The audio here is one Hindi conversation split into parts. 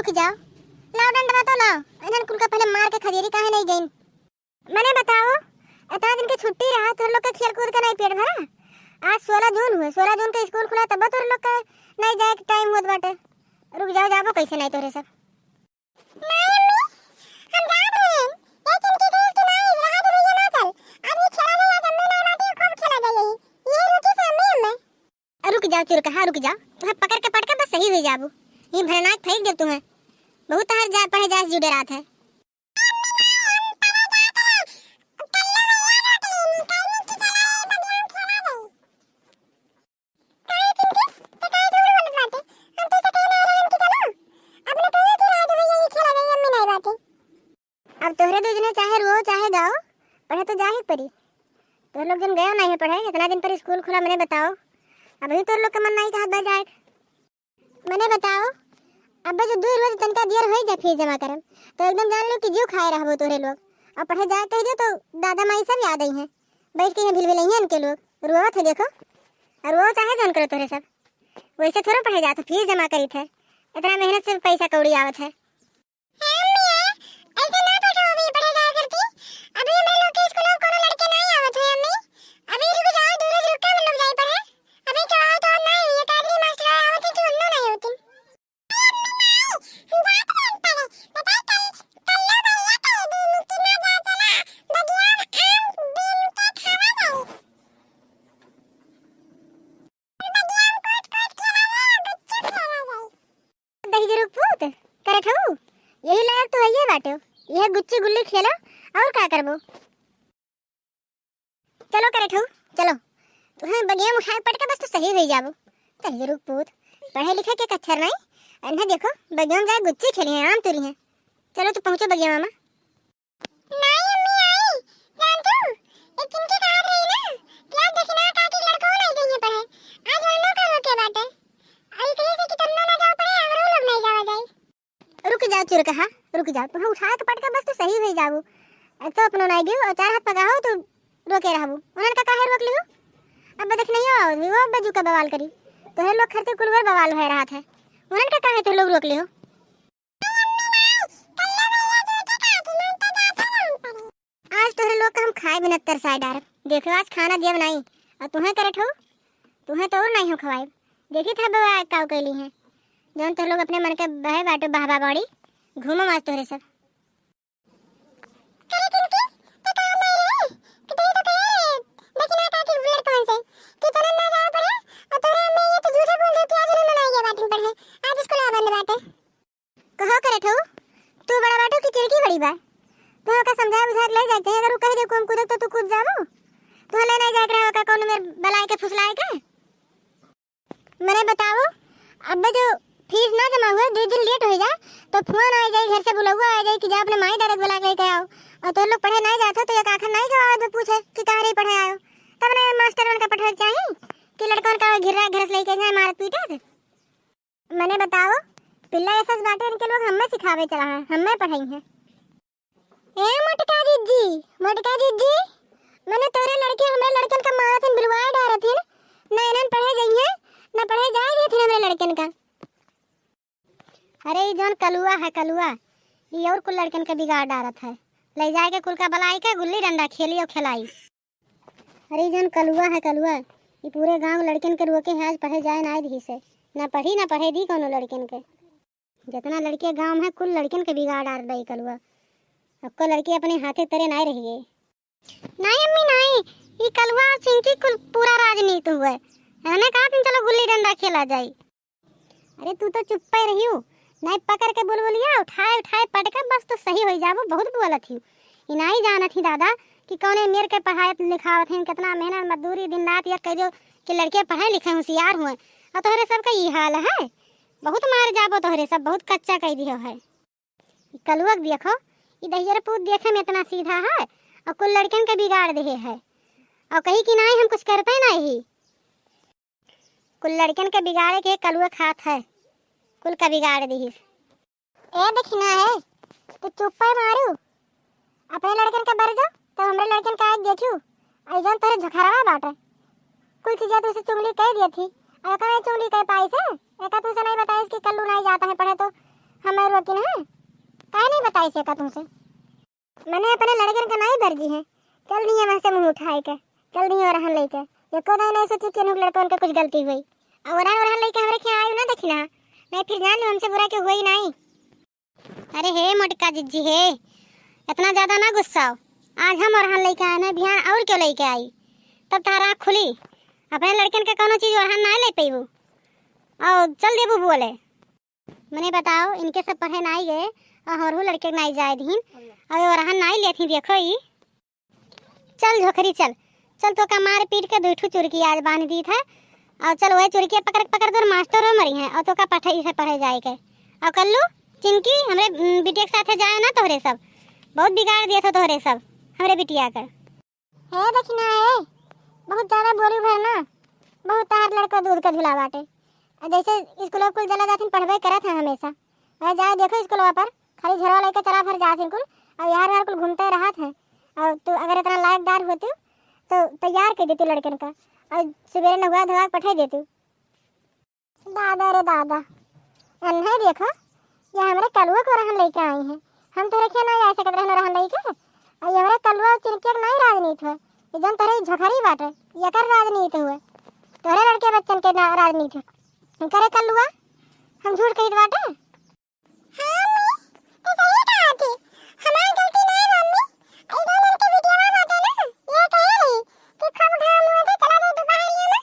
रुक जाओ, लाओ डंडा तो लाओ। इन्हन कुल का पहले मार के खदेरी काहे नहीं गई? मैंने बताओ, इतना दिन की छुट्टी रहा तो लोग का खेल कूद का नहीं पेट भरा? आज 16 जून हुए, 16 जून का स्कूल खुला तब तो लोग का नहीं जाए के टाइम होत बाटे। रुक जाओ, जाबो कैसे नहीं तोरे सब? नहीं अम्मी, हम जा रहे हैं। ये चिंकी ड्रेस की नहीं रहा तो ये ना चल। अब ये खेला जाए अम्मी नहीं बाटी खूब खेला जाए। ये रुकी से अम्मी मैं। रुक जाओ चुरकहा, रुक जाओ। तुम्हें पकड़ के पटका बस सही हो जाबू। ये भरनाक फेंक दे तुम्हें। बहुत हर जा पढ़े जा जुड़े रात है। अब तोहरे दूजने चाहे रो चाहे गाओ, पढ़े तो जा ही पड़ी। तो लोग जन गए नहीं है पढ़े, इतना दिन पर स्कूल खुला। मैंने बताओ, अभी तो लोग का मन नहीं कहा बा जाए। मैंने बताओ, अब जो 2 रोज तनका दियर हो जा फीस जमा करम तो एकदम जान लो कि जीव खाए रहबो तोरे लोग। अब पढ़े जा कह दियो तो दादा माई सब याद आई हैं, बैठ के यहाँ भिलभिल हैं इनके लोग रोवत है। देखो और वो चाहे जान करो तोरे सब, वैसे थोड़ा पढ़े जाते फीस जमा करी थे, इतना मेहनत से पैसा कौड़ी आवत है। यही लायक तो है ये बाटो, यह गुच्ची गुल्ली खेलो और क्या करबो। चलो करे चलो, तुम्हें बगिया उठाए पटके बस तो सही हो जाबो। कहिए रुक पूत, पढ़े लिखे के कच्छर नहीं अन्ना। देखो बगिया में जाए गुच्ची खेली है, आम तुरी है। चलो तो पहुंचो बगिया मामा। नहीं अम्मी आई, जान तू एक चिंकी का हाथ रही ना, क्लास देखना ताकि लड़कों नहीं देंगे पढ़े। आज वालों का रोके बाटे आई कहे से कि तुम ना जाओ पढ़े और वो लोग नहीं जावा जाए। रुक जाओ चुरकहा, रुक जाओ। तुम्हें उठा के पटका बस तो सही हो जाबू। तो अपनो नहीं गियो और 4 हाथ पगाहो तो रोके रहबू। उन्हन का काहे रोक लियो? अब देख नहीं आओ वो बजू का बवाल करी तो है लोग खरते कुलवर बवाल हो रहा था। उन्हन का काहे तो लोग रोक लियो? आज तोहरे लोग का हम खाए बिना तरसाए डार। देखो आज खाना दिया नहीं और तुम्हें करत हो, तुम्हें तो और नहीं हो खवाए। देखी था बवा काव कैली है जौन तो लोग अपने मन के बहे बाटो बहबा बड़ी घूमो आज तोहरे सब। कहो करत हो तू बड़ा बाटो की चिड़की बड़ी बा। तो का समझा बुझा ले जाते हैं, अगर कह दे कोम कूदक तो तू कूद जाबो। तो ले नहीं जात रहा का कौन मेरे बलाए के फुसलाए के। मैंने बताओ, अब जो फीस ना जमा हुआ 2 दिन लेट हो जाए तो फोन आ जाए, घर से बुलावा आ जाए कि जा अपने माई डायरेक्ट बुला के आओ। और तो लोग पढ़े नहीं जाते तो एक आखिर नहीं जवाब पूछे कि कहाँ नहीं पढ़े आयो। तब ने मास्टर मन का पढ़े चाहिए कि लड़कन का घिरा घर से लेके जाए मार पीटे। मैंने बताओ, पिल्ला ऐसा बाटे इनके लोग हमें सिखावे चला है, हमें पढ़ाई है। ए मोटका जीजी, मोटका जीजी, मैंने तोरे लड़के हमारे लड़कन का मारा थे बिलवाए डारे थे ना। इन्हन पढ़े जाइए ना पढ़े जाए थे हमारे लड़कन का। अरे ये जौन कलुआ है कलुआ, ये और कुल लड़कन के बिगाड़ डालत है। ले जाए के कुल का बलाई के गुल्ली डंडा खेली और खिलाई। अरे जौन कलुआ है कलुआ, ये पूरे गांव लड़कन के रोके है आज पढ़े जाए ना दी से ना पढ़ी ना पढ़े दी कोनो लड़कन के। जितना लड़के गांव में कुल लड़कन के बिगाड़ डाल रही कलुआ। अब को लड़की अपने हाथे तेरे नहीं रही है। नहीं अम्मी नहीं, ये कलुआ और चिंकी कुल पूरा राजनीति हुआ है। मैंने कहा तुम चलो गुल्ली डंडा खेला जाए। अरे तू तो चुप पे रही हो, नहीं पकड़ के बुलबुलिया उठाए उठाए पटका बस तो सही हो जाबो। बहुत बोलत थी इनाई जाना थी दादा कि कौने मेर के पढ़ाए लिखावत हैं, कितना मेहनत मजदूरी दिन रात या कह जो कि लड़के पढ़े लिखे होशियार हुए और तोहरे सब का ये हाल है। बहुत मार जाबो तोहरे सब, बहुत कच्चा कह दियो है। कलुआ देखो ये दहियर पूत देखे में इतना सीधा है और कुल लड़कन के बिगाड़ दे है। और कही कि नहीं हम कुछ करते नहीं, कुल लड़कन के बिगाड़े के कलुआ खात है, कुल का बिगाड़ दी। ए देखना है तो चुप मारू अपने लड़कन का बर जाओ तो हमरे लड़कन का आज देखियो ऐजन तेरे झखरावा बाटे। कुल चीज़ें तो उसे चुगली कह दी थी और कहीं चुगली कह पाई से एका तुझसे नहीं बताइस कि कल्लू नहीं जाता है पढ़े तो हमारे रोकी ना काहे नहीं बताई से का तुमसे। मैंने अपने लड़कन का नहीं भर्जी है, चल दिए वहाँ से मुँह उठाए के, चल दिए और रहन लेके। ये को नहीं सोची कि उन लड़कों के कुछ गलती हुई और रहन लेके हमरे क्या आयु ना देखी ना, नहीं फिर जान लो हमसे बुरा क्यों हुई नहीं। अरे हे मोटका जिज्जी हे, इतना ज्यादा ना गुस्सा हो। आज हम और लेके आए ना, बिहान और क्यों लेके आई, तब तारा आँख खुली। अपने लड़कन के कोनो चीज और ना ले पेबू और चल देबू बोले। मैंने बताओ इनके सब पढ़े नहीं गए और लड़के नहीं जाए दीन और नहीं लेती देखो ही। चल झोखरी चल चल, तो का मार पीट के दूठू चुरकी आज बांध दी था और चल वही चुरकी पकड़ दो मास्टर हो मरी है और तो का पढ़ाई से पढ़े जाए के। और कल्लू चिंकी हमरे बिटिया के साथ जाए ना, तोहरे सब बहुत बिगाड़ दिया था तोहरे सब हमरे बिटिया कर। हे देखना है बहुत ज्यादा बोली भर ना, बहुत तार लड़का दूध का झूला बाटे। जैसे स्कूल कुल जला जाती पढ़वे करत है हमेशा, वह जाए देखो स्कूल पर खाली झरवा लेकर चला भर जाती कुल और यार कुल घूमते रहा है। और तू अगर इतना लायकदार होती तो तैयार कर देती लड़कन का और सवेरे नहवा धोवा पठा देती। दादा रे दादा, नहीं देखो ये हमारे कलुआ को रहन लेके आई है, हम तो रखे नहीं आ सकते रहन रहन लेके। और ये हमारे कलुआ चिरके नहीं राजनीति है, ये जन तरह झोखरी बाटे ये कर राजनीति हुए, तोरे लड़के बच्चन के राजनीति करे कलुआ, हम झूठ कही बाटे। हां मम्मी तो सही कहा थी, हमारी गलती नहीं मम्मी, आई दो लड़के वीडियो में बाटे ना, ये कह रही कि खूब घाम हुए थे चला गई दोपहरिया में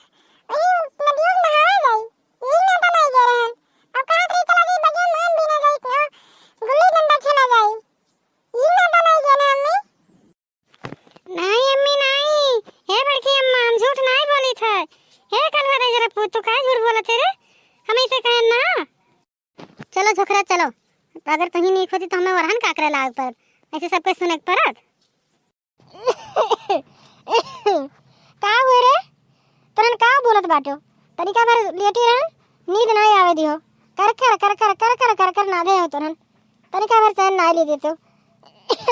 वही नदियों में नहाए गई, यही ना तो नहीं गए रहन। अब कहां थी चला गई बगिया मान भी ना गई ना, गुल्ली डंडा खेला गई, यही ना तो नहीं गए ना अम्मी। नहीं अम्मी नहीं, हे बड़की अम्मा हम झूठ नहीं बोली थे। हे कलवा दे जरा पूत, तू काहे झूठ बोलत रे, हम ऐसे कहे ना। चलो झोकरा चलो, तो अगर कहीं नहीं होती तो हमें वरहन का करे लाग पर ऐसे सब कुछ सुने परत। का हुए रे तन का बोलत बाटो, तरीका भर लेटी रहन नींद नहीं आवे दियो, कर कर कर कर कर कर कर कर ना दे हो तन तरीका भर चैन ना ले देतो।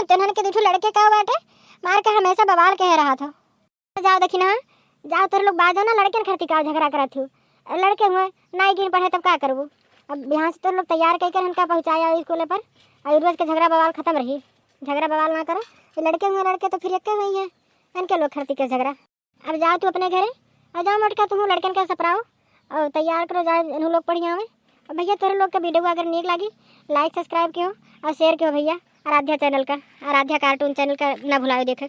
तनन के दूठू लड़के का बाटे मार के हमेशा बवाल कह रहा था। जाओ देखी ना, जाओ तोर लोग बाजो ना, लड़के खरती का झगड़ा करत हूँ, लड़के हुए नहीं गिन पढ़े तब का करबू। अब यहाँ से तो लोग तैयार कर उनका पहुँचाया स्कूल पर और रोज के झगड़ा बवाल खत्म रही, झगड़ा बवाल ना करो। ये लड़के हुए लड़के तो फिर एक हुई है इनके लोग खरती के झगड़ा। अब जाओ तू अपने घरे और जाओ मोटका तुम लड़कन के सपराओ और तैयार करो, जाओ इन लोग पढ़िया में। और भैया तेरे लोग का वीडियो अगर नीक लगी लाइक सब्सक्राइब कियो और शेयर कियो भैया। आराध्या चैनल का, आराध्या कार्टून चैनल का ना भुलाओ देखे।